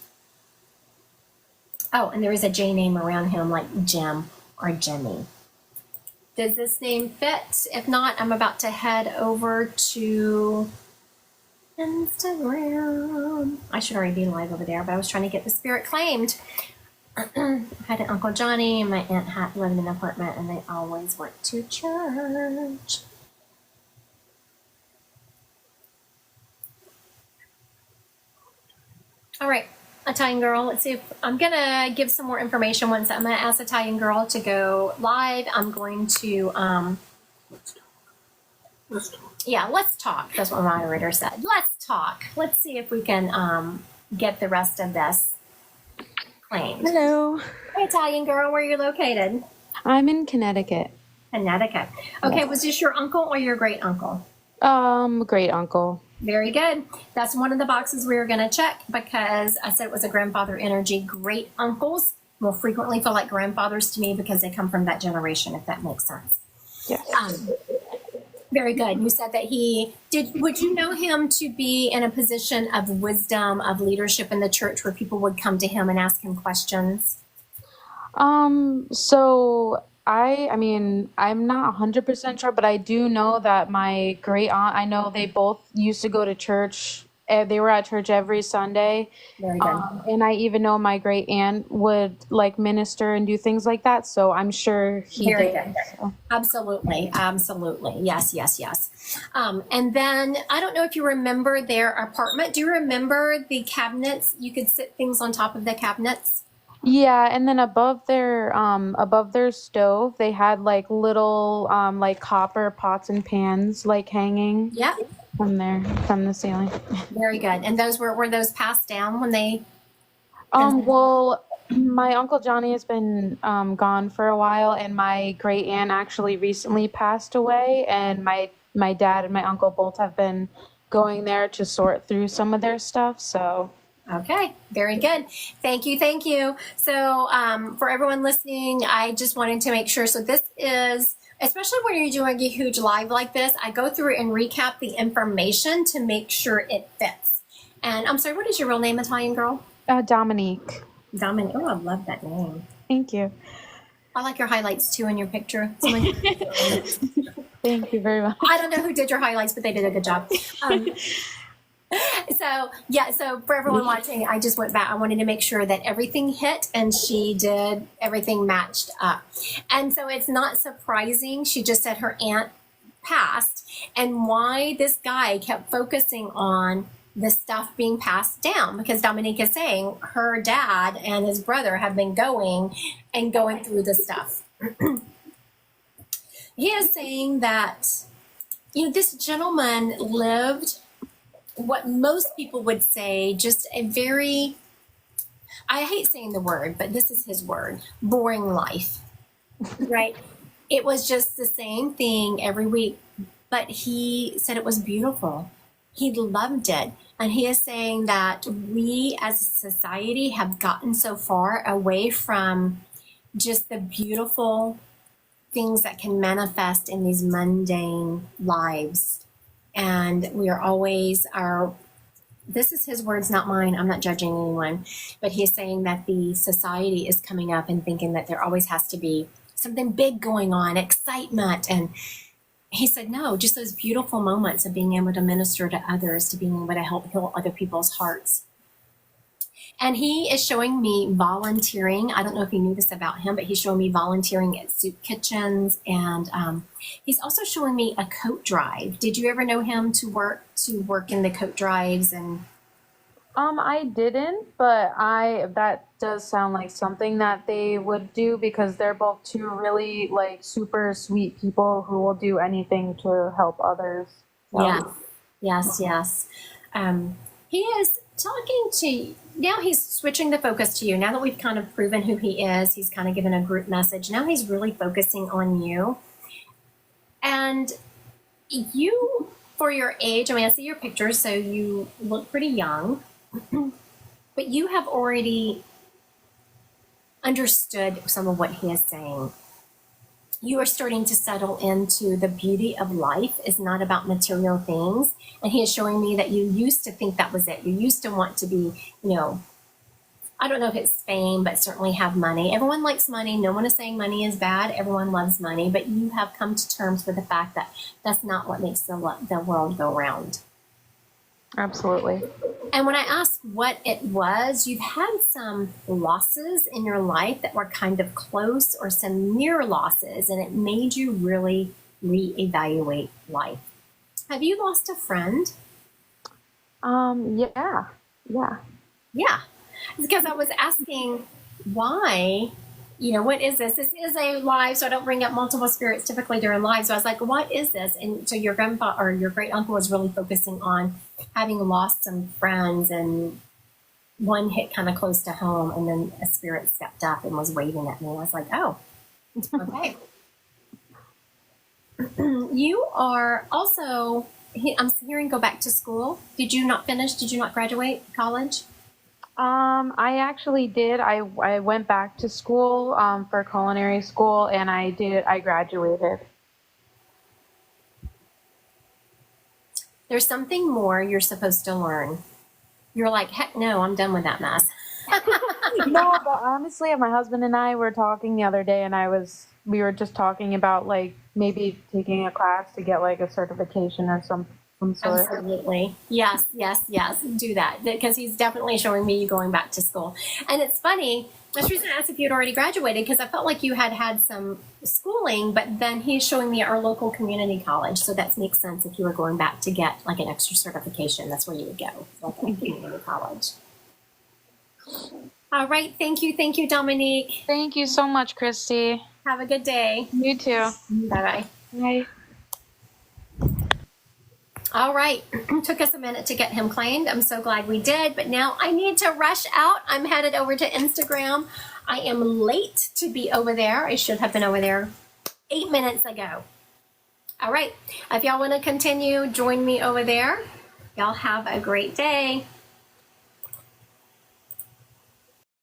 Oh, and there is a J name around him, like Jim or Jimmy. Does this name fit? If not, I'm about to head over to Instagram. I should already be live over there, but I was trying to get the spirit claimed. I had an Uncle Johnny and my Aunt Hat living in an apartment, and they always went to church. All right, Italian Girl. Let's see if I'm going to give some more information once. I'm going to ask Italian Girl to go live. I'm going to, Let's talk. Yeah, let's talk. That's what my moderator said. Let's talk. Let's see if we can get the rest of this claimed. Hello. Hey, Italian Girl, where are you located? I'm in Connecticut. Connecticut. Okay, was this your uncle or your great uncle? Great uncle. Very good. That's one of the boxes we were going to check, because I said it was a grandfather energy. Great uncles will frequently feel like grandfathers to me because they come from that generation, if that makes sense. Yes. Very good. You said that would you know him to be in a position of wisdom, of leadership in the church, where people would come to him and ask him questions? So I'm not 100% sure, but I do know that my great aunt, I know they both used to go to church they were at church every Sunday. Very good. And I even know my great aunt would like minister and do things like that. So I'm sure he Very did. good. So. Absolutely. Absolutely. Yes, yes, yes. And then I don't know if you remember their apartment. Do you remember the cabinets? You could sit things on top of the cabinets. Yeah, and then above their stove, they had like little like copper pots and pans like hanging Yep. from the ceiling. Very good. And those were those passed down when they? Well, my Uncle Johnny has been gone for a while, and my great aunt actually recently passed away, and my dad and my uncle both have been going there to sort through some of their stuff. So Okay, very good. Thank you, thank you. So for everyone listening, I just wanted to make sure. So this is, especially when you're doing a huge live like this, I go through and recap the information to make sure it fits. And I'm sorry, what is your real name, Italian girl? Dominique, Dominic. Oh, I love that name. thank you. I like your highlights too in your picture. Someone, Thank you very much. I don't know who did your highlights, but they did a good job. So for everyone watching, I just went back. I wanted to make sure that everything hit, and she did, everything matched up. And so it's not surprising. She just said her aunt passed, and why this guy kept focusing on the stuff being passed down, because Dominique is saying her dad and his brother have been going through the stuff. He is saying that, this gentleman lived what most people would say just a very, I hate saying the word, but this is his word, boring life, right? It was just the same thing every week, but he said it was beautiful. He loved it. And he is saying that we as a society have gotten so far away from just the beautiful things that can manifest in these mundane lives. And we are always this is his words, not mine. I'm not judging anyone, but he is saying that the society is coming up and thinking that there always has to be something big going on, excitement. And he said, no, just those beautiful moments of being able to minister to others, to being able to help heal other people's hearts. And he is showing me volunteering. I don't know if you knew this about him, but he's showing me volunteering at soup kitchens. And he's also showing me a coat drive. Did you ever know him to work in the coat drives? And I didn't, but that does sound like something that they would do, because they're both two really like super sweet people who will do anything to help others. So. Yes. He is talking to, now he's switching the focus to you. Now that we've kind of proven who he is, he's kind of given a group message. Now he's really focusing on you. And you, for your age, I mean, I see your pictures, so you look pretty young, but you have already understood some of what he is saying. You are starting to settle into the beauty of life is not about material things. And he is showing me that you used to think that was it. You used to want to be, I don't know if it's fame, but certainly have money. Everyone likes money. No one is saying money is bad. Everyone loves money. But you have come to terms with the fact that that's not what makes the world go round. Absolutely. And when I asked what it was, you've had some losses in your life that were kind of close, or some near losses, and it made you really reevaluate life. Have you lost a friend? Yeah. Yeah. Because I was asking why, what is this? This is a live, so I don't bring up multiple spirits typically during live. So I was like, what is this? And so your grandpa or your great uncle was really focusing on having lost some friends, and one hit kind of close to home, and then a spirit stepped up and was waving at me. I was like, oh, okay. You are also, I'm hearing, go back to school. Did you not finish? Did you not graduate college? I actually did. I went back to school for culinary school, and I graduated. There's something more you're supposed to learn. You're like, heck no, I'm done with that mess. No, but honestly, my husband and I were talking the other day, and we were just talking about like maybe taking a class to get like a certification or some sort. Absolutely. Yes, yes, yes. Do that because he's definitely showing me you going back to school. And it's funny. That's the reason I asked if you'd already graduated because I felt like you had had some schooling, but then he's showing me our local community college. So that makes sense if you were going back to get like an extra certification. That's where you would go, like a community college. All right. Thank you, Dominique. Thank you so much, Christy. Have a good day. You too. Bye-bye. Bye. All right. Took us a minute to get him claimed. I'm so glad we did, but now I need to rush out. I'm headed over to Instagram. I am late to be over there. I should have been over there 8 minutes ago. All right. If y'all want to continue, join me over there. Y'all have a great day.